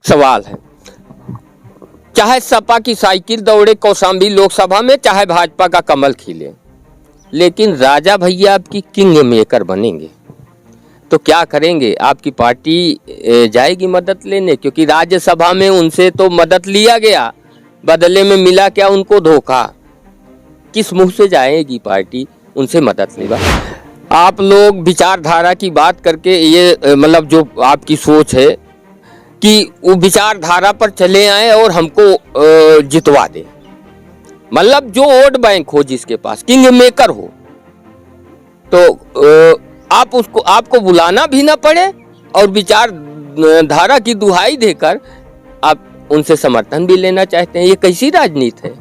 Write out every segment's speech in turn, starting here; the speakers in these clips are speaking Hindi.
सवाल है, चाहे सपा की साइकिल दौड़े कौशाम्बी लोकसभा में, चाहे भाजपा का कमल खिले, लेकिन राजा भैया आपकी किंग मेकर बनेंगे तो क्या करेंगे? आपकी पार्टी जाएगी मदद लेने, क्योंकि राज्यसभा में उनसे तो मदद लिया गया, बदले में मिला क्या? उनको धोखा। किस मुंह से जाएगी पार्टी उनसे मदद लेगा? आप लोग विचारधारा की बात करके ये मतलब जो आपकी सोच है कि वो विचारधारा पर चले आए और हमको जितवा दे, मतलब जो वोट बैंक हो, जिसके पास किंग मेकर हो, तो आपको बुलाना भी ना पड़े और विचारधारा की दुहाई देकर आप उनसे समर्थन भी लेना चाहते हैं। ये कैसी राजनीति है?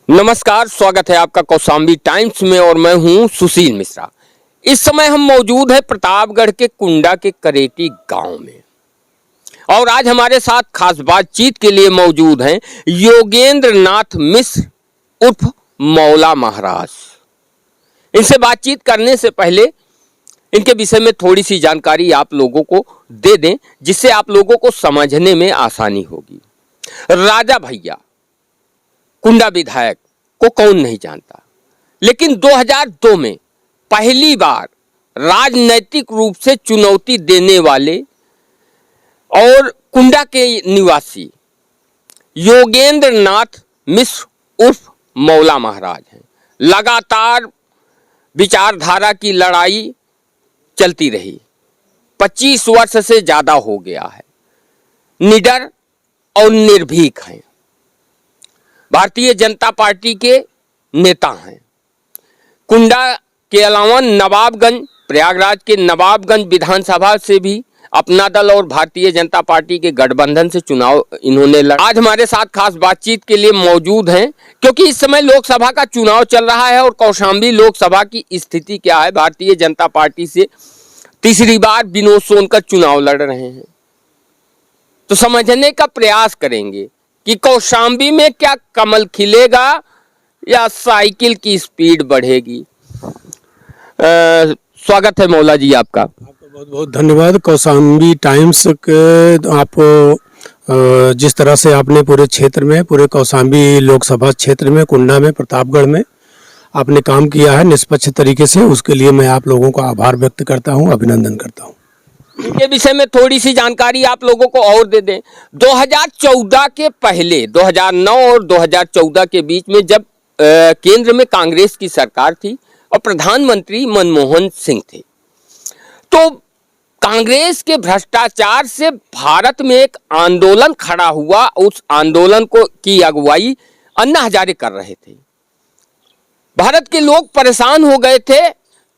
नमस्कार, स्वागत है आपका कौशाम्बी टाइम्स में और मैं हूं सुशील मिश्रा। इस समय हम मौजूद है प्रतापगढ़ के कुंडा के करेटी गांव में और आज हमारे साथ खास बातचीत के लिए मौजूद हैं योगेंद्र नाथ मिश्र उर्फ मौला महाराज। इनसे बातचीत करने से पहले इनके विषय में थोड़ी सी जानकारी आप लोगों को दे दें, जिससे आप लोगों को समझने में आसानी होगी। राजा भैया कुंडा विधायक को कौन नहीं जानता, लेकिन 2002 में पहली बार राजनैतिक रूप से चुनौती देने वाले और कुंडा के निवासी योगेंद्र नाथ मिश्र उर्फ मौला महाराज हैं। लगातार विचारधारा की लड़ाई चलती रही, 25 वर्ष से ज्यादा हो गया है। निडर और निर्भीक हैं, भारतीय जनता पार्टी के नेता हैं। कुंडा के अलावा नवाबगंज, प्रयागराज के नवाबगंज विधानसभा से भी अपना दल और भारतीय जनता पार्टी के गठबंधन से चुनाव इन्होंने लड़ा। आज हमारे साथ खास बातचीत के लिए मौजूद हैं, क्योंकि इस समय लोकसभा का चुनाव चल रहा है और कौशाम्बी लोकसभा की स्थिति क्या है। भारतीय जनता पार्टी से तीसरी बार विनोद सोनकर चुनाव लड़ रहे हैं, तो समझने का प्रयास करेंगे कि कौशाम्बी में क्या कमल खिलेगा या साइकिल की स्पीड बढ़ेगी। स्वागत है मौला जी आपका। बहुत बहुत धन्यवाद। कौशाम्बी टाइम्स के आप जिस तरह से आपने पूरे क्षेत्र में, पूरे कौशाम्बी लोकसभा क्षेत्र में, कुंडा में, प्रतापगढ़ में आपने काम किया है निष्पक्ष तरीके से, उसके लिए मैं आप लोगों का आभार व्यक्त करता हूं, अभिनंदन करता हूं। इनके विषय में थोड़ी सी जानकारी आप लोगों को और दे दें। 2014 के पहले 2009 और 2014 के बीच में जब केंद्र में कांग्रेस की सरकार थी और प्रधानमंत्री मनमोहन सिंह थे, तो कांग्रेस के भ्रष्टाचार से भारत में एक आंदोलन खड़ा हुआ। उस आंदोलन को की अगुवाई अन्ना हजारे कर रहे थे। भारत के लोग परेशान हो गए थे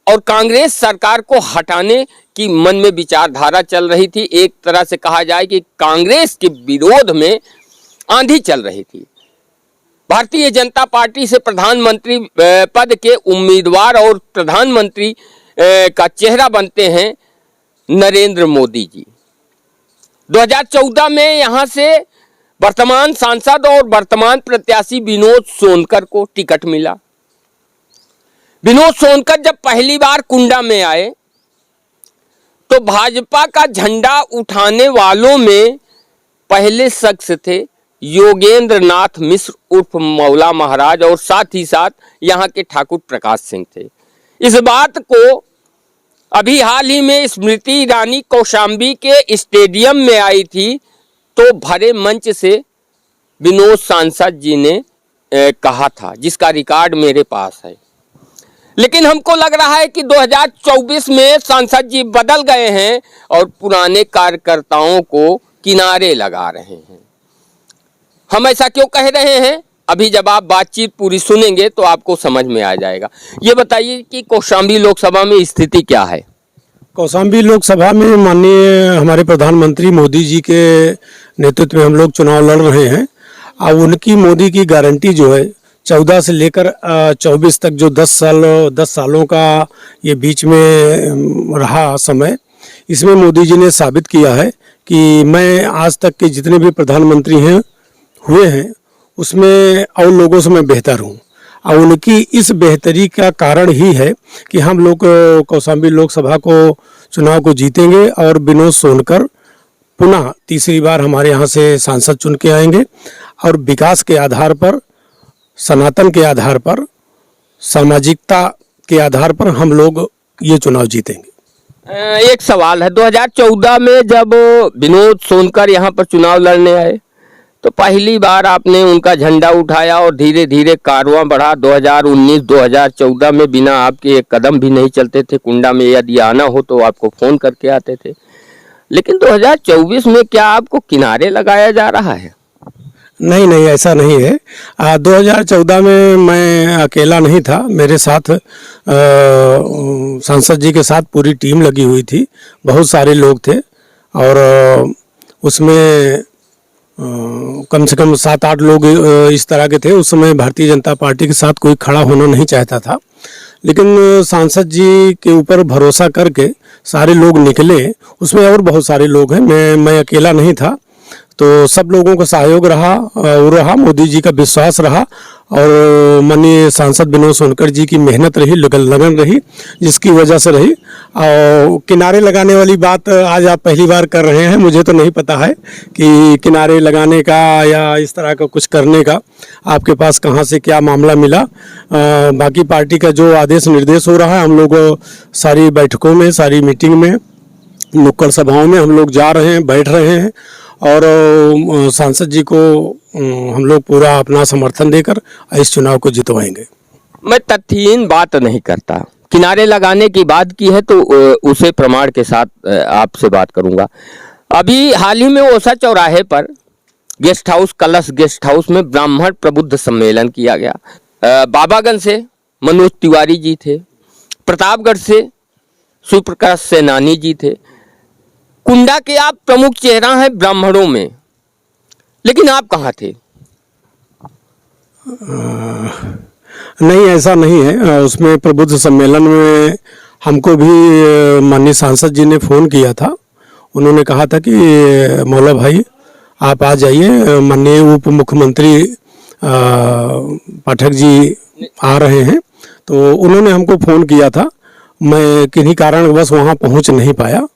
और कांग्रेस सरकार को हटाने की मन में विचारधारा चल रही थी। एक तरह से कहा जाए कि कांग्रेस के विरोध में आंधी चल रही थी। भारतीय जनता पार्टी से प्रधानमंत्री पद के उम्मीदवार और प्रधानमंत्री का चेहरा बनते हैं नरेंद्र मोदी जी। 2014 में यहां से वर्तमान सांसद और वर्तमान प्रत्याशी विनोद सोनकर को टिकट मिला। विनोद सोनकर जब पहली बार कुंडा में आए तो भाजपा का झंडा उठाने वालों में पहले शख्स थे योगेंद्र नाथ मिश्र उर्फ मौला महाराज और साथ ही साथ यहां के ठाकुर प्रकाश सिंह थे। इस बात को अभी हाल ही में स्मृति ईरानी कौशाम्बी के स्टेडियम में आई थी, तो भरे मंच से विनोद सांसद जी ने कहा था, जिसका रिकॉर्ड मेरे पास है। लेकिन हमको लग रहा है कि 2024 में सांसद जी बदल गए हैं और पुराने कार्यकर्ताओं को किनारे लगा रहे हैं। हम ऐसा क्यों कह रहे हैं, अभी जब आप बातचीत पूरी सुनेंगे तो आपको समझ में आ जाएगा। ये बताइए कि कौशाम्बी लोकसभा में स्थिति क्या है? कौशाम्बी लोकसभा में माननीय हमारे प्रधानमंत्री मोदी जी के नेतृत्व में हम लोग चुनाव लड़ रहे हैं और उनकी मोदी की गारंटी जो है 14 से लेकर 24 तक जो 10 सालों का ये बीच में रहा समय, इसमें मोदी जी ने साबित किया है कि मैं आज तक के जितने भी प्रधानमंत्री हुए हैं उसमें और लोगों से मैं बेहतर हूँ। और उनकी इस बेहतरी का कारण ही है कि हम लोग कौशाम्बी लोकसभा को चुनाव को जीतेंगे और विनोद सोनकर पुनः तीसरी बार हमारे यहाँ से सांसद चुन के आएंगे और विकास के आधार पर, सनातन के आधार पर, सामाजिकता के आधार पर हम लोग ये चुनाव जीतेंगे। एक सवाल है, 2014 में जब विनोद सोनकर यहाँ पर चुनाव लड़ने आए तो पहली बार आपने उनका झंडा उठाया और धीरे धीरे कारवां बढ़ा। 2019-2014 में बिना आपके एक कदम भी नहीं चलते थे। कुंडा में यदि आना हो तो आपको फोन करके आते थे, लेकिन 2024 में क्या आपको किनारे लगाया जा रहा है? नहीं नहीं, ऐसा नहीं है। 2014 में मैं अकेला नहीं था, मेरे साथ सांसद जी के साथ पूरी टीम लगी हुई थी, बहुत सारे लोग थे और उसमें कम से कम 7-8 लोग इस तरह के थे। उस समय भारतीय जनता पार्टी के साथ कोई खड़ा होना नहीं चाहता था, लेकिन सांसद जी के ऊपर भरोसा करके सारे लोग निकले। उसमें और बहुत सारे लोग हैं, मैं अकेला नहीं था। तो सब लोगों का सहयोग रहा, मोदी जी का विश्वास रहा और माननीय सांसद विनोद सोनकर जी की मेहनत रही, लगन रही, जिसकी वजह से रही। और किनारे लगाने वाली बात आज आप पहली बार कर रहे हैं, मुझे तो नहीं पता है कि किनारे लगाने का या इस तरह का कुछ करने का आपके पास कहाँ से क्या मामला मिला। बाकी पार्टी का जो आदेश निर्देश हो रहा है, हम लोग सारी बैठकों में, सारी मीटिंग में, नुक्कड़ सभाओं में हम लोग जा रहे हैं, बैठ रहे हैं और सांसद जी को हम लोग पूरा अपना समर्थन देकर इस चुनाव को जितवाएंगे। मैं तथ्यहीन बात नहीं करता। किनारे लगाने की बात की है तो उसे प्रमाण के साथ आपसे बात करूंगा। अभी हाल ही में ओसा चौराहे पर गेस्ट हाउस, कलश गेस्ट हाउस में ब्राह्मण प्रबुद्ध सम्मेलन किया गया। बाबागंज से मनोज तिवारी जी थे, प्रतापगढ़ से शिवप्रकाश सेनानी जी थे। कुंडा के आप प्रमुख चेहरा हैं ब्राह्मणों में, लेकिन आप कहाँ थे? नहीं, ऐसा नहीं है। उसमें प्रबुद्ध सम्मेलन में हमको भी माननीय सांसद जी ने फ़ोन किया था। उन्होंने कहा था कि मौला भाई आप आ जाइए, माननीय उप मुख्यमंत्री पाठक जी आ रहे हैं। तो उन्होंने हमको फ़ोन किया था, मैं किन्हीं कारणवश वहाँ पहुँच नहीं पाया।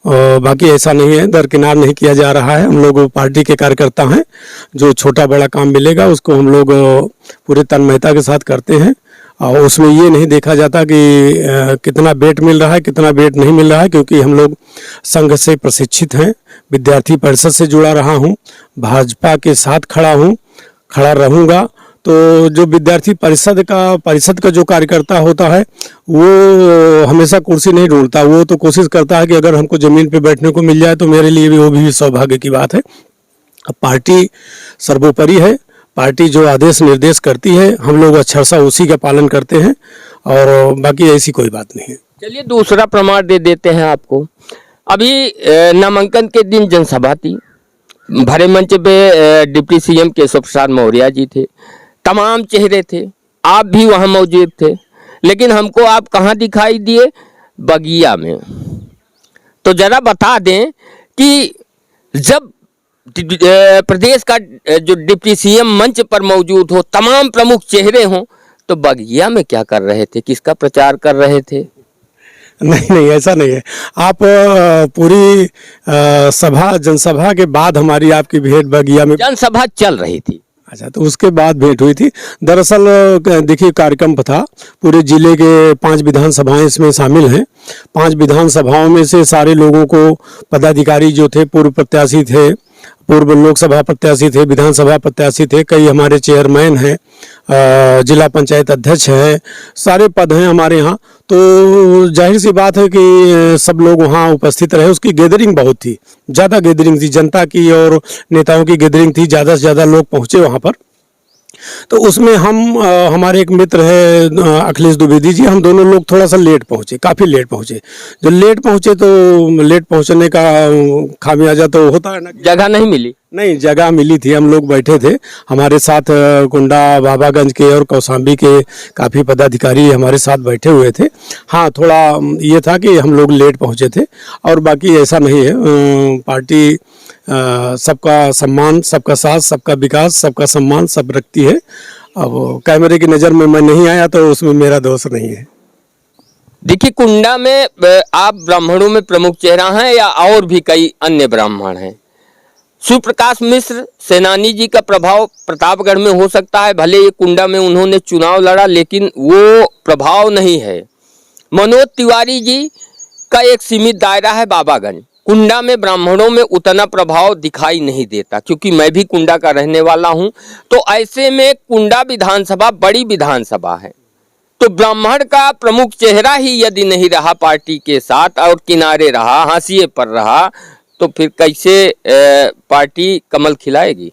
बाकी ऐसा नहीं है, दरकिनार नहीं किया जा रहा है। हम लोग पार्टी के कार्यकर्ता हैं, जो छोटा बड़ा काम मिलेगा उसको हम लोग पूरे तन्मयता के साथ करते हैं और उसमें ये नहीं देखा जाता कि कितना बेट मिल रहा है, कितना बेट नहीं मिल रहा है, क्योंकि हम लोग संघ से प्रशिक्षित हैं। विद्यार्थी परिषद से जुड़ा रहा हूँ, भाजपा के साथ खड़ा रहूँगा। तो जो विद्यार्थी परिषद का जो कार्यकर्ता होता है वो हमेशा कुर्सी नहीं ढूंढता, वो तो कोशिश करता है कि अगर हमको ज़मीन पे बैठने को मिल जाए तो मेरे लिए भी वो भी सौभाग्य की बात है। अब पार्टी सर्वोपरि है, पार्टी जो आदेश निर्देश करती है हम लोग अक्षरशः उसी का पालन करते हैं और बाकी ऐसी कोई बात नहीं है। चलिए दूसरा प्रमाण दे देते हैं आपको। अभी नामांकन के दिन जनसभा थी, भरे मंच पे डिप्टी सीएम केशव प्रसाद मौर्य जी थे, तमाम चेहरे थे, आप भी वहां मौजूद थे, लेकिन हमको आप कहां दिखाई दिए? बगिया में। तो जरा बता दें कि जब प्रदेश का जो डिप्टी सीएम मंच पर मौजूद हो, तमाम प्रमुख चेहरे हों, तो बगिया में क्या कर रहे थे, किसका प्रचार कर रहे थे? नहीं, ऐसा नहीं है। आप पूरी जनसभा के बाद हमारी आपकी भेंट बगिया में, जनसभा चल रही थी। अच्छा, तो उसके बाद भेंट हुई थी। दरअसल देखिए कार्यक्रम था, पूरे जिले के 5 विधानसभाएं इसमें शामिल हैं। 5 विधानसभाओं में से सारे लोगों को, पदाधिकारी जो थे, पूर्व प्रत्याशी थे, पूर्व लोकसभा प्रत्याशी थे, विधानसभा प्रत्याशी थे, कई हमारे चेयरमैन हैं, जिला पंचायत अध्यक्ष हैं, सारे पद हैं हमारे यहाँ। तो जाहिर सी बात है कि सब लोग वहाँ उपस्थित रहे। उसकी गैदरिंग बहुत थी, ज़्यादा गैदरिंग थी, जनता की और नेताओं की गैदरिंग थी, ज़्यादा से ज़्यादा लोग पहुँचे वहाँ पर। तो उसमें हमारे एक मित्र है अखिलेश द्विवेदी जी, हम दोनों लोग थोड़ा सा लेट पहुँचे, काफ़ी लेट पहुँचे। जो लेट पहुँचे तो लेट पहुँचने का खामियाजा तो होता है ना, जगह नहीं मिली। नहीं, जगह मिली थी, हम लोग बैठे थे। हमारे साथ कुंडा, बाबागंज के और कौशाम्बी के काफ़ी पदाधिकारी हमारे साथ बैठे हुए थे। हाँ, थोड़ा ये था कि हम लोग लेट पहुँचे थे और बाकी ऐसा नहीं है। पार्टी सबका सम्मान, सबका साथ, सबका विकास, सबका सम्मान सब रखती है। अब कैमरे की नज़र में मैं नहीं आया तो उसमें मेरा दोष नहीं है। देखिए, कुंडा में आप ब्राह्मणों में प्रमुख चेहरा हैं या और भी कई अन्य ब्राह्मण हैं? शिव प्रकाश मिश्र सेनानी जी का प्रभाव प्रतापगढ़ में हो सकता है, भले ये कुंडा में उन्होंने चुनाव लड़ा, लेकिन वो प्रभाव नहीं है। मनोज तिवारी जी का एक सीमित दायरा है बाबागंज। कुंडा में ब्राह्मणों में उतना प्रभाव दिखाई नहीं देता, क्योंकि मैं भी कुंडा का रहने वाला हूं। तो ऐसे में कुंडा विधानसभा बड़ी विधानसभा है, तो ब्राह्मण का प्रमुख चेहरा ही यदि नहीं रहा पार्टी के साथ और किनारे रहा, हाशिए पर रहा, तो फिर कैसे पार्टी कमल खिलाएगी?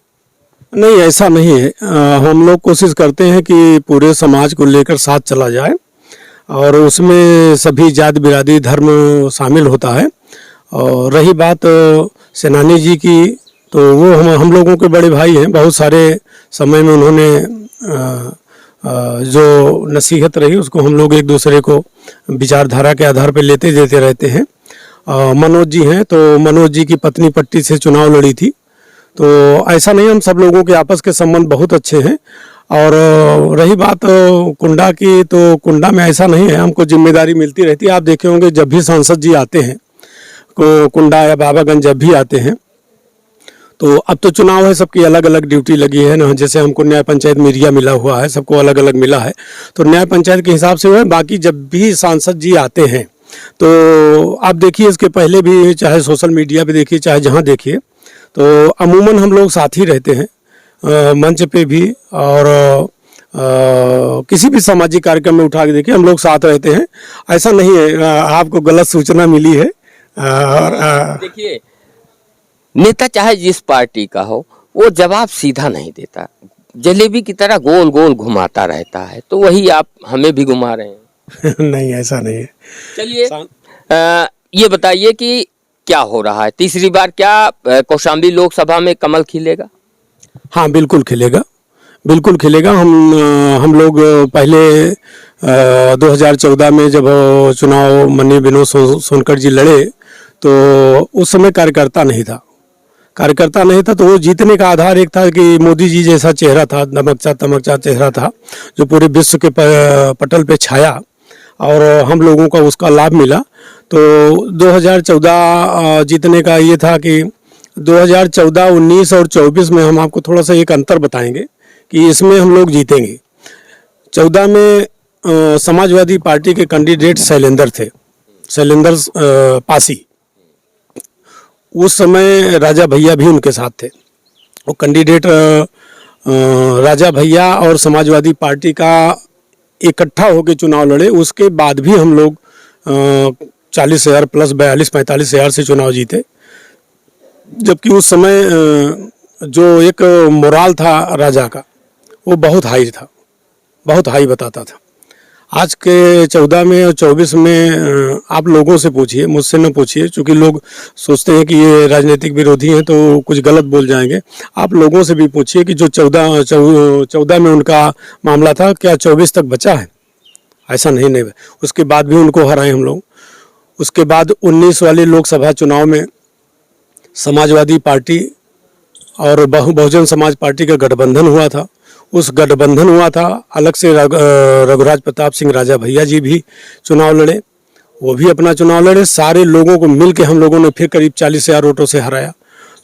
नहीं, ऐसा नहीं है। हम लोग कोशिश करते हैं कि पूरे समाज को लेकर साथ चला जाए और उसमें सभी जात बिरादरी धर्म शामिल होता है। और रही बात सेनानी जी की, तो वो हम लोगों के बड़े भाई हैं। बहुत सारे समय में उन्होंने जो नसीहत रही उसको हम लोग एक दूसरे को विचारधारा के आधार पर लेते देते रहते हैं। मनोज जी हैं, तो मनोज जी की पत्नी पट्टी से चुनाव लड़ी थी। तो ऐसा नहीं, हम सब लोगों के आपस के संबंध बहुत अच्छे हैं। और रही बात कुंडा की, तो कुंडा में ऐसा नहीं है, हमको जिम्मेदारी मिलती रहती है। आप देखे होंगे जब भी सांसद जी आते हैं कुंडा या बाबागंज जब भी आते हैं, तो अब तो चुनाव है, सबकी अलग अलग ड्यूटी लगी है ना। जैसे हमको न्याय पंचायत मिरिया मिला हुआ है, सबको अलग अलग मिला है, तो न्याय पंचायत के हिसाब से हुआ है। बाकी जब भी सांसद जी आते हैं, तो आप देखिए इसके पहले भी, चाहे सोशल मीडिया पे देखिए चाहे जहाँ देखिए, तो अमूमन हम लोग साथ ही रहते हैं, मंच पे भी और किसी भी सामाजिक कार्यक्रम में उठा के देखिए हम लोग साथ रहते हैं। ऐसा नहीं है आपको गलत सूचना मिली है। और देखिए, नेता चाहे जिस पार्टी का हो, वो जवाब सीधा नहीं देता, जलेबी की तरह गोल गोल घुमाता रहता है। तो वही आप हमें भी घुमा रहे हैं। नहीं, ऐसा नहीं है। चलिए, ये बताइए कि क्या हो रहा है, तीसरी बार क्या कौशाम्बी लोकसभा में कमल खिलेगा? हाँ, बिल्कुल खिलेगा, बिल्कुल खिलेगा। हम लोग पहले 2014 में जब चुनाव माननीय विनोद सोनकर जी लड़े, तो उस समय कार्यकर्ता नहीं था, तो वो जीतने का आधार एक था कि मोदी जी जैसा चेहरा था, दमकता चेहरा था, जो पूरे विश्व के पटल पे छाया और हम लोगों का उसका लाभ मिला। तो 2014 जीतने का ये था कि 2014, 19 और 24 में हम आपको थोड़ा सा एक अंतर बताएंगे कि इसमें हम लोग जीतेंगे। 14 में समाजवादी पार्टी के कैंडिडेट शैलेंद्र पासी, उस समय राजा भैया भी उनके साथ थे। वो कैंडिडेट राजा भैया और समाजवादी पार्टी का इकट्ठा होकर चुनाव लड़े। उसके बाद भी हम लोग 40,000 प्लस 42-45 हज़ार से चुनाव जीते, जबकि उस समय जो एक मोराल था राजा का, वो बहुत हाई बताता था। आज के 14 में और 24 में आप लोगों से पूछिए, मुझसे न पूछिए, क्योंकि लोग सोचते हैं कि ये राजनीतिक विरोधी हैं तो कुछ गलत बोल जाएंगे। आप लोगों से भी पूछिए कि जो 14 में उनका मामला था, क्या 24 तक बचा है? ऐसा नहीं। उसके बाद भी उनको हराए हम लोग। उसके बाद 19 वाले लोकसभा चुनाव में समाजवादी पार्टी और बहुजन समाज पार्टी का गठबंधन हुआ था। उस गठबंधन हुआ था, अलग से रघुराज प्रताप सिंह राजा भैया जी भी चुनाव लड़े, वो भी अपना चुनाव लड़े। सारे लोगों को मिल के हम लोगों ने फिर करीब 40,000 वोटों से हराया।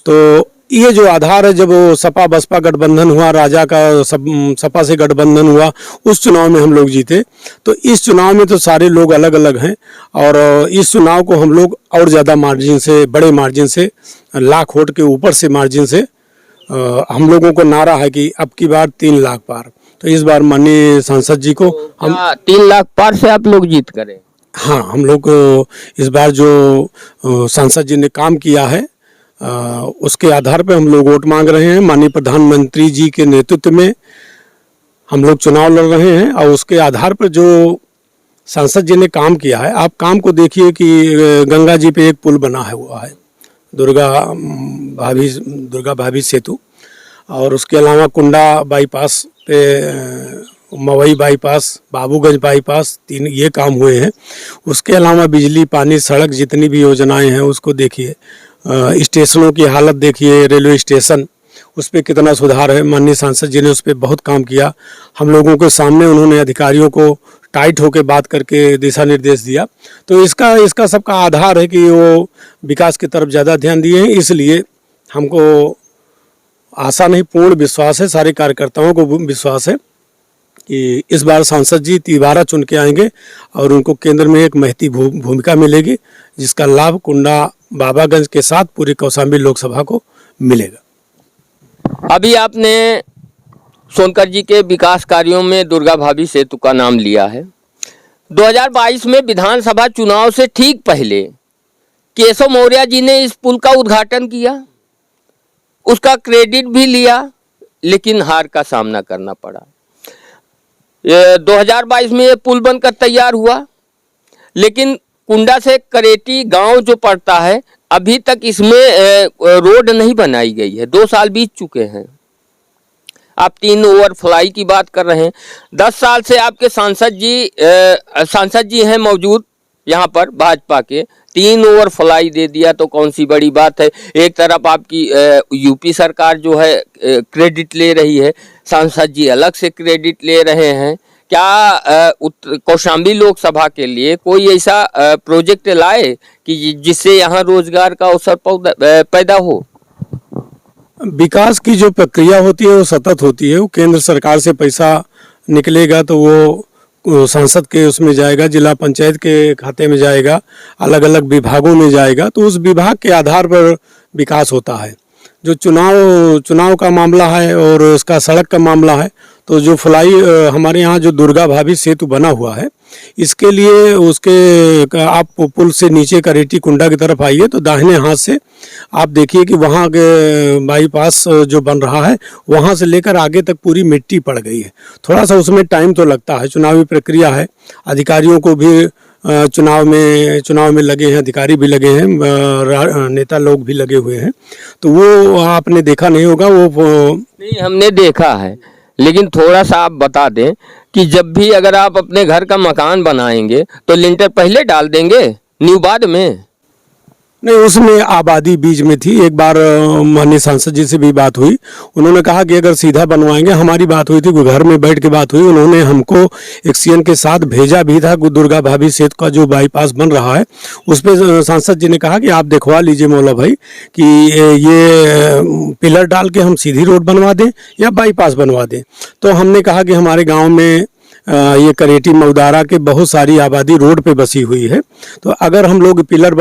तो ये जो आधार है, जब वो सपा बसपा गठबंधन हुआ, राजा का सपा से गठबंधन हुआ, उस चुनाव में हम लोग जीते। तो इस चुनाव में तो सारे लोग अलग अलग हैं और इस चुनाव को हम लोग और ज़्यादा मार्जिन से, बड़े मार्जिन से, लाख वोट के ऊपर से मार्जिन से, हम लोगों को नारा है कि अब की बार 3 लाख पार। तो इस बार माननीय सांसद जी को हम 3 लाख पार से आप लोग जीत करें। हाँ, हम लोग इस बार जो सांसद जी ने काम किया है उसके आधार पर हम लोग वोट मांग रहे हैं। माननीय प्रधानमंत्री जी के नेतृत्व में हम लोग चुनाव लड़ रहे हैं और उसके आधार पर जो सांसद जी ने काम किया है, आप काम को देखिए कि गंगा जी पे एक पुल बना हुआ है, दुर्गा भाभी सेतु, और उसके अलावा कुंडा बाईपास पे, मवई बाईपास, बाबूगंज बाईपास, 3 ये काम हुए हैं। उसके अलावा बिजली, पानी, सड़क, जितनी भी योजनाएं हैं उसको देखिए। स्टेशनों की हालत देखिए, रेलवे स्टेशन, उस पर कितना सुधार है। माननीय सांसद जी ने उस पर बहुत काम किया। हम लोगों के सामने उन्होंने अधिकारियों को टाइट होकर बात करके दिशा निर्देश दिया। तो इसका सबका आधार है कि वो विकास की तरफ ज़्यादा ध्यान दिए हैं। इसलिए हमको आशा नहीं, पूर्ण विश्वास है, सारे कार्यकर्ताओं को विश्वास है कि इस बार सांसद जी तिबारा चुन के आएंगे और उनको केंद्र में एक महती भूमिका मिलेगी, जिसका लाभ कुंडा बाबागंज के साथ पूरी कौशाम्बी लोकसभा को मिलेगा। अभी आपने सोनकर जी के विकास कार्यों में दुर्गा भाभी सेतु का नाम लिया है। 2022 में विधानसभा चुनाव से ठीक पहले केशव मौर्य जी ने इस पुल का उद्घाटन किया, उसका क्रेडिट भी लिया, लेकिन हार का सामना करना पड़ा। 2022 में ये पुल बनकर तैयार हुआ, लेकिन कुंडा से करेटी गांव जो पड़ता है, अभी तक इसमें रोड नहीं बनाई गई है। 2 साल बीत चुके हैं। आप 3 ओवरफ्लाई की बात कर रहे हैं। 10 साल से आपके सांसद जी हैं मौजूद यहाँ पर भाजपा के। 3 ओवरफ्लाई दे दिया तो कौन सी बड़ी बात है। एक तरफ आपकी यूपी सरकार जो है क्रेडिट ले रही है, सांसद जी अलग से क्रेडिट ले रहे हैं। क्या कौशाम्बी लोकसभा के लिए कोई ऐसा प्रोजेक्ट लाए कि जिससे यहाँ रोजगार का अवसर पैदा हो? विकास की जो प्रक्रिया होती है वो सतत होती है। वो केंद्र सरकार से पैसा निकलेगा तो वो सांसद के उसमें जाएगा, जिला पंचायत के खाते में जाएगा, अलग अलग विभागों में जाएगा। तो उस विभाग के आधार पर विकास होता है। जो चुनाव का मामला है और उसका सड़क का मामला है, तो जो फ्लाई हमारे यहाँ जो दुर्गा भाभी सेतु बना हुआ है, इसके लिए उसके आप पुल से नीचे करेटी कुंडा की तरफ आइए तो दाहिने हाथ से आप देखिए कि वहाँ के बाईपास जो बन रहा है, वहाँ से लेकर आगे तक पूरी मिट्टी पड़ गई है। थोड़ा सा उसमें टाइम तो लगता है, चुनावी प्रक्रिया है, अधिकारियों को भी चुनाव में लगे हैं, अधिकारी भी लगे हैं, नेता लोग भी लगे हुए हैं। तो वो आपने देखा नहीं होगा, वो नहीं हमने देखा है, लेकिन थोड़ा सा आप बता दें कि जब भी अगर आप अपने घर का मकान बनाएंगे तो लिंटर पहले डाल देंगे, न्यू बाद में? नहीं, उसमें आबादी बीच में थी। एक बार माननीय सांसद जी से भी बात हुई, उन्होंने कहा कि अगर सीधा बनवाएंगे, हमारी बात हुई थी, घर में बैठ के बात हुई, उन्होंने हमको एक्सीएन के साथ भेजा भी था। दुर्गा भाभी सेतु का जो बाईपास बन रहा है, उस पर सांसद जी ने कहा कि आप दिखवा लीजिए मौला भाई कि ये पिलर डाल के हम सीधी रोड बनवा दें या बाईपास बनवा दें। तो हमने कहा कि हमारे गाँव में ये करेटी मऊदारा के बहुत सारी आबादी रोड पे बसी हुई है, तो अगर हम लोग पिलर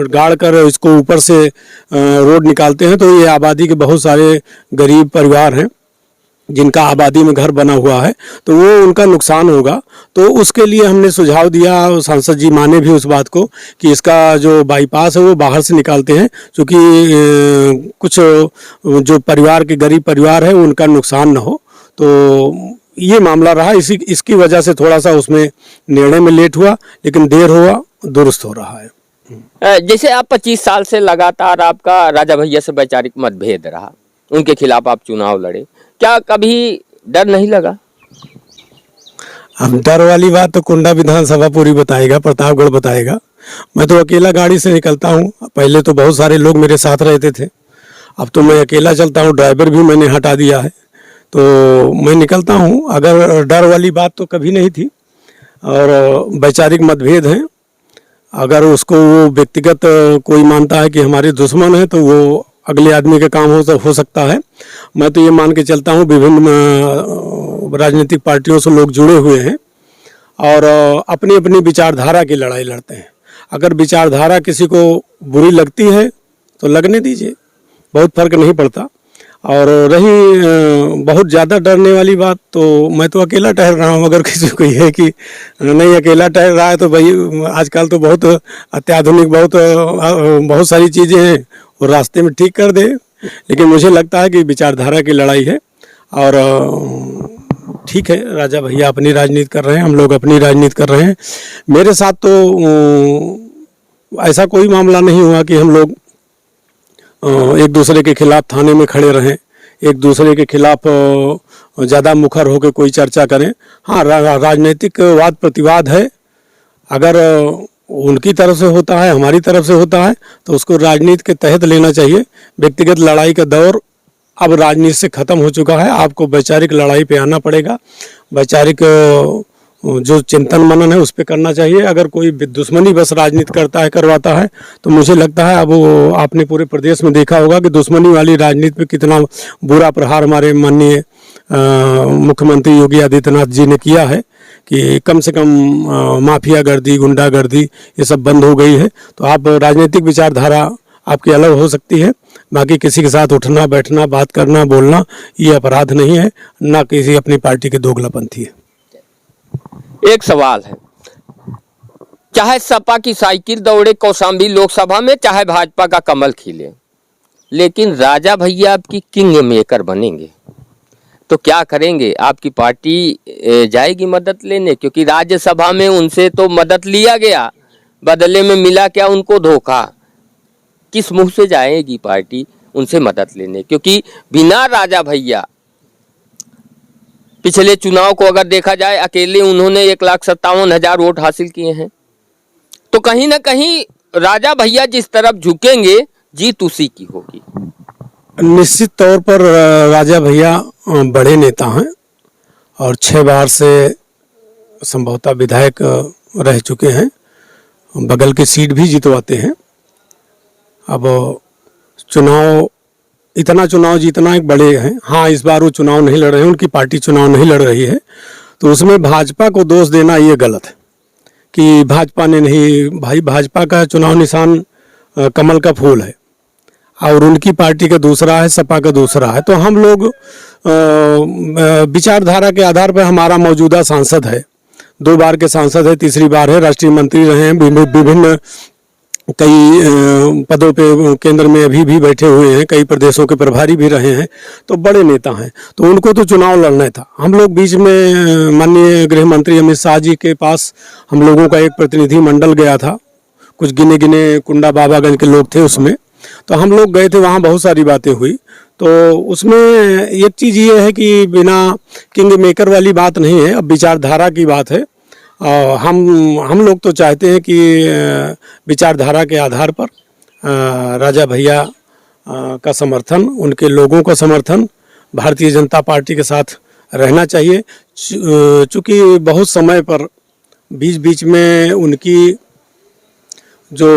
गाड़ कर इसको ऊपर से रोड निकालते हैं तो ये आबादी के बहुत सारे गरीब परिवार हैं जिनका आबादी में घर बना हुआ है, तो वो उनका नुकसान होगा। तो उसके लिए हमने सुझाव दिया, सांसद जी माने भी उस बात को कि इसका जो बाईपास है वो बाहर से निकालते हैं, क्योंकि कुछ जो परिवार के गरीब परिवार है उनका नुकसान न हो। तो ये मामला रहा, इसकी वजह से थोड़ा सा उसमें निर्णय में लेट हुआ, लेकिन देर हुआ दुरुस्त हो रहा है। जैसे आप 25 साल से लगातार आपका राजा भैया से वैचारिक मतभेद रहा, उनके खिलाफ आप चुनाव लड़े, क्या कभी डर नहीं लगा? अब डर वाली बात तो कुंडा विधानसभा पूरी बताएगा, प्रतापगढ़ बताएगा। मैं तो अकेला गाड़ी से निकलता हूँ। पहले तो बहुत सारे लोग मेरे साथ रहते थे, अब तो मैं अकेला चलता हूँ, ड्राइवर भी मैंने हटा दिया है, तो मैं निकलता हूँ। अगर डर वाली बात तो कभी नहीं थी। और वैचारिक मतभेद हैं, अगर उसको वो व्यक्तिगत कोई मानता है कि हमारे दुश्मन है तो वो अगले आदमी का काम हो सकता है। मैं तो ये मान के चलता हूँ विभिन्न राजनीतिक पार्टियों से लोग जुड़े हुए हैं और अपनी अपनी विचारधारा की लड़ाई लड़ते हैं। अगर विचारधारा किसी को बुरी लगती है तो लगने दीजिए, बहुत फर्क नहीं पड़ता। और रही बहुत ज़्यादा डरने वाली बात, तो मैं तो अकेला टहल रहा हूँ। अगर किसी को ये कि नहीं अकेला टहल रहा है तो भाई आजकल तो बहुत अत्याधुनिक बहुत सारी चीज़ें हैं, और रास्ते में ठीक कर दे। लेकिन मुझे लगता है कि विचारधारा की लड़ाई है और ठीक है, राजा भैया अपनी राजनीति कर रहे हैं, हम लोग अपनी राजनीति कर रहे हैं। मेरे साथ तो ऐसा कोई मामला नहीं हुआ कि हम लोग एक दूसरे के खिलाफ थाने में खड़े रहें, एक दूसरे के खिलाफ ज़्यादा मुखर होकर कोई चर्चा करें। हाँ, राजनीतिक वाद प्रतिवाद है, अगर उनकी तरफ से होता है, हमारी तरफ से होता है, तो उसको राजनीति के तहत लेना चाहिए। व्यक्तिगत लड़ाई का दौर अब राजनीति से ख़त्म हो चुका है। आपको वैचारिक लड़ाई पे आना पड़ेगा, वैचारिक जो चिंतन मनन है उस पर करना चाहिए। अगर कोई दुश्मनी बस राजनीति करता है, करवाता है, तो मुझे लगता है अब वो आपने पूरे प्रदेश में देखा होगा कि दुश्मनी वाली राजनीति पे कितना बुरा प्रहार हमारे माननीय मुख्यमंत्री योगी आदित्यनाथ जी ने किया है कि कम से कम माफिया गर्दी, गुंडागर्दी ये सब बंद हो गई है। तो आप राजनीतिक विचारधारा आपकी अलग हो सकती है, बाकी किसी के साथ उठना बैठना, बात करना, बोलना ये अपराध नहीं है, ना किसी अपनी पार्टी के दोगलापंथी है। एक सवाल है, चाहे सपा की साइकिल दौड़े कौशाम्बी लोकसभा में, चाहे भाजपा का कमल खिले, लेकिन राजा भैया आपकी किंग मेकर बनेंगे तो क्या करेंगे? आपकी पार्टी जाएगी मदद लेने? क्योंकि राज्यसभा में उनसे तो मदद लिया गया, बदले में मिला क्या उनको? धोखा। किस मुंह से जाएगी पार्टी उनसे मदद लेने? क्योंकि बिना राजा भैया पिछले चुनाव को अगर देखा जाए, अकेले उन्होंने 1,57,000 वोट हासिल किए हैं। तो कहीं ना कहीं राजा भैया जिस तरफ झुकेंगे, जीत उसी की होगी। निश्चित तौर पर राजा भैया बड़े नेता हैं और 6 बार से संभवतः विधायक रह चुके हैं, बगल की सीट भी जितवाते हैं। अब चुनाव, इतना चुनाव जीतना एक बड़े हैं। हाँ, इस बार वो चुनाव नहीं लड़ रहे हैं, उनकी पार्टी चुनाव नहीं लड़ रही है, तो उसमें भाजपा को दोष देना ये गलत है कि भाजपा ने नहीं। भाई, भाजपा का चुनाव निशान कमल का फूल है और उनकी पार्टी का दूसरा है, सपा का दूसरा है। तो हम लोग विचारधारा के आधार पर, हमारा मौजूदा सांसद है, 2 बार के सांसद है, तीसरी बार है, राष्ट्रीय मंत्री रहे हैं, विभिन्न कई पदों पे केंद्र में अभी भी बैठे हुए हैं, कई प्रदेशों के प्रभारी भी रहे हैं, तो बड़े नेता हैं। तो उनको तो चुनाव लड़ना था। हम लोग बीच में माननीय गृह मंत्री अमित शाह जी के पास हम लोगों का एक प्रतिनिधि मंडल गया था, कुछ गिने गिने कुंडा बाबागंज के लोग थे उसमें, तो हम लोग गए थे, वहाँ बहुत सारी बातें हुई। तो उसमें एक चीज़ ये है कि बिना किंग मेकर वाली बात नहीं है, अब विचारधारा की बात है। हम लोग तो चाहते हैं कि विचारधारा के आधार पर राजा भैया का समर्थन, उनके लोगों का समर्थन भारतीय जनता पार्टी के साथ रहना चाहिए। चूँकि बहुत समय पर बीच बीच में उनकी जो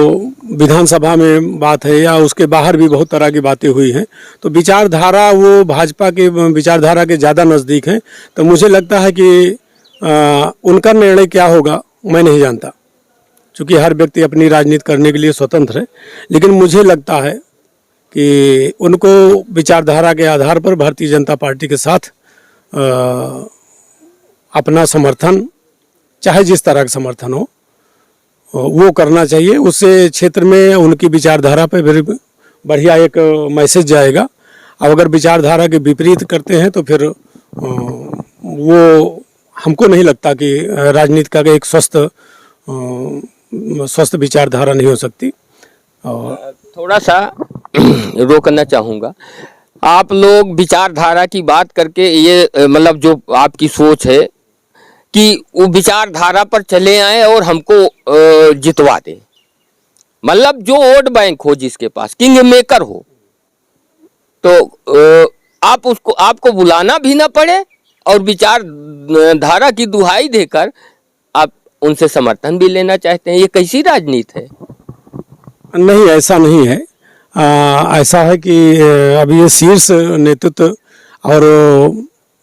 विधानसभा में बात है या उसके बाहर भी बहुत तरह की बातें हुई हैं, तो विचारधारा वो भाजपा के विचारधारा के ज़्यादा नज़दीक हैं। तो मुझे लगता है कि उनका निर्णय क्या होगा मैं नहीं जानता, क्योंकि हर व्यक्ति अपनी राजनीति करने के लिए स्वतंत्र है, लेकिन मुझे लगता है कि उनको विचारधारा के आधार पर भारतीय जनता पार्टी के साथ अपना समर्थन, चाहे जिस तरह का समर्थन हो, वो करना चाहिए। उससे क्षेत्र में उनकी विचारधारा पे फिर बढ़िया एक मैसेज जाएगा। अब अगर विचारधारा के विपरीत करते हैं तो फिर वो हमको नहीं लगता कि राजनीति का एक स्वस्थ विचारधारा नहीं हो सकती। और थोड़ा सा रोकना चाहूँगा, आप लोग विचारधारा की बात करके ये मतलब जो आपकी सोच है कि वो विचारधारा पर चले आए और हमको जितवा दे, मतलब जो वोट बैंक हो, जिसके पास किंग मेकर हो, तो आप उसको, आपको बुलाना भी ना पड़े और विचारधारा की दुहाई देकर आप उनसे समर्थन भी लेना चाहते हैं। ये कैसी राजनीति है? नहीं, ऐसा नहीं है। ऐसा है कि अभी ये शीर्ष नेतृत्व और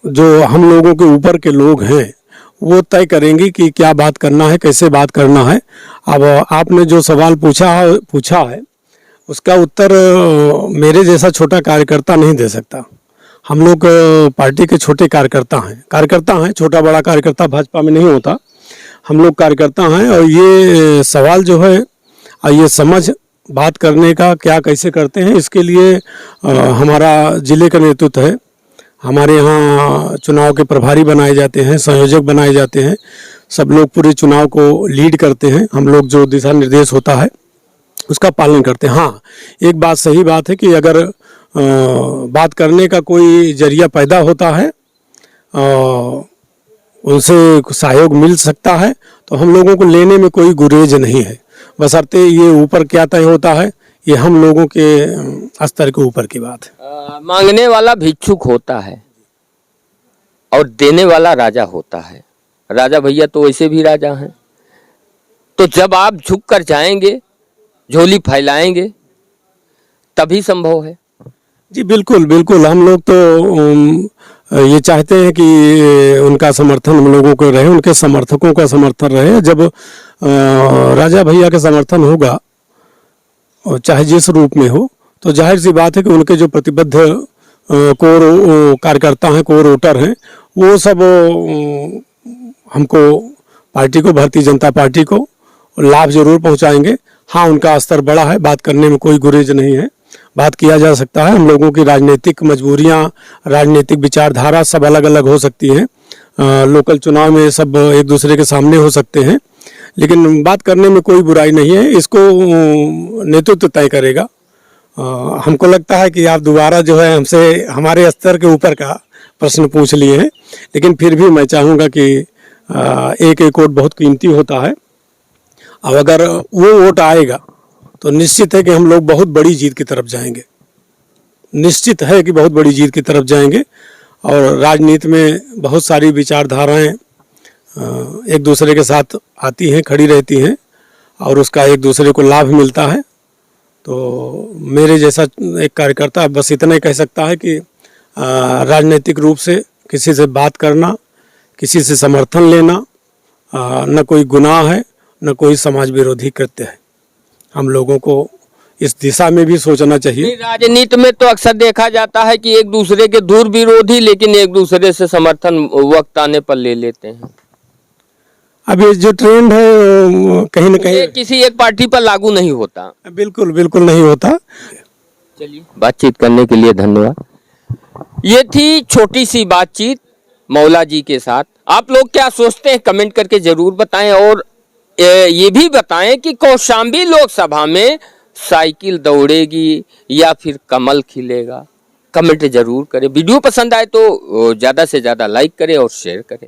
जो हम लोगों के ऊपर के लोग हैं वो तय करेंगे कि क्या बात करना है, कैसे बात करना है। अब आपने जो सवाल पूछा है उसका उत्तर मेरे जैसा छोटा कार्यकर्ता नहीं दे सकता। हम लोग पार्टी के छोटे कार्यकर्ता हैं, छोटा बड़ा कार्यकर्ता भाजपा में नहीं होता, हम लोग कार्यकर्ता हैं। और ये सवाल जो है, ये समझ बात करने का क्या कैसे करते हैं, इसके लिए हमारा जिले का नेतृत्व है, हमारे यहाँ चुनाव के प्रभारी बनाए जाते हैं, संयोजक बनाए जाते हैं, सब लोग पूरे चुनाव को लीड करते हैं। हम लोग जो दिशा निर्देश होता है उसका पालन करते हैं। हाँ, एक बात सही बात है कि अगर बात करने का कोई जरिया पैदा होता है, उनसे सहयोग मिल सकता है, तो हम लोगों को लेने में कोई गुरेज नहीं है, बशर्ते ये ऊपर क्या तय होता है, ये हम लोगों के स्तर के ऊपर की बात है। मांगने वाला भिक्षुक होता है और देने वाला राजा होता है। राजा भैया तो वैसे भी राजा हैं। तो जब आप झुक कर जाएंगे, झोली फैलाएंगे, तभी संभव है। जी बिल्कुल बिल्कुल, हम लोग तो ये चाहते हैं कि उनका समर्थन हम लोगों को रहे, उनके समर्थकों का समर्थन रहे। जब राजा भैया का समर्थन होगा, और चाहे जिस रूप में हो, तो जाहिर सी बात है कि उनके जो प्रतिबद्ध कोर कार्यकर्ता हैं, कोर वोटर हैं, वो सब हमको, पार्टी को, भारतीय जनता पार्टी को लाभ जरूर पहुंचाएंगे। हाँ, उनका स्तर बड़ा है, बात करने में कोई गुरेज नहीं है, बात किया जा सकता है। हम लोगों की राजनीतिक मजबूरियां, राजनीतिक विचारधारा सब अलग अलग हो सकती हैं। लोकल चुनाव में सब एक दूसरे के सामने हो सकते हैं, लेकिन बात करने में कोई बुराई नहीं है। इसको नेतृत्व तय करेगा। हमको लगता है कि आप दोबारा जो है हमसे हमारे स्तर के ऊपर का प्रश्न पूछ लिए हैं, लेकिन फिर भी मैं चाहूँगा कि एक एक वोट बहुत कीमती होता है। अब अगर वो वोट आएगा तो निश्चित है कि हम लोग बहुत बड़ी जीत की तरफ जाएंगे, निश्चित है कि बहुत बड़ी जीत की तरफ जाएंगे। और राजनीति में बहुत सारी विचारधाराएं एक दूसरे के साथ आती हैं, खड़ी रहती हैं, और उसका एक दूसरे को लाभ मिलता है। तो मेरे जैसा एक कार्यकर्ता बस इतना ही कह सकता है कि राजनीतिक रूप से किसी से बात करना, किसी से समर्थन लेना न कोई गुनाह है, न कोई समाज विरोधी कृत्य है। हम लोगों को इस दिशा में भी सोचना चाहिए। राजनीति में तो अक्सर देखा जाता है कि एक दूसरे के दूर विरोधी, लेकिन एक दूसरे से समर्थन वक्त आने पर ले लेते हैं। अब ये जो ट्रेंड है कहीं न कहीं किसी एक पार्टी पर लागू नहीं होता। बिल्कुल बिल्कुल नहीं होता। चलिए, बातचीत करने के लिए धन्यवाद। ये थी छोटी सी बातचीत मौला जी के साथ। आप लोग क्या सोचते हैं कमेंट करके जरूर बताएं, और ये भी बताएं कि कौशाम्बी लोकसभा में साइकिल दौड़ेगी या फिर कमल खिलेगा। कमेंट जरूर करें। वीडियो पसंद आए तो ज्यादा से ज्यादा लाइक करें और शेयर करें।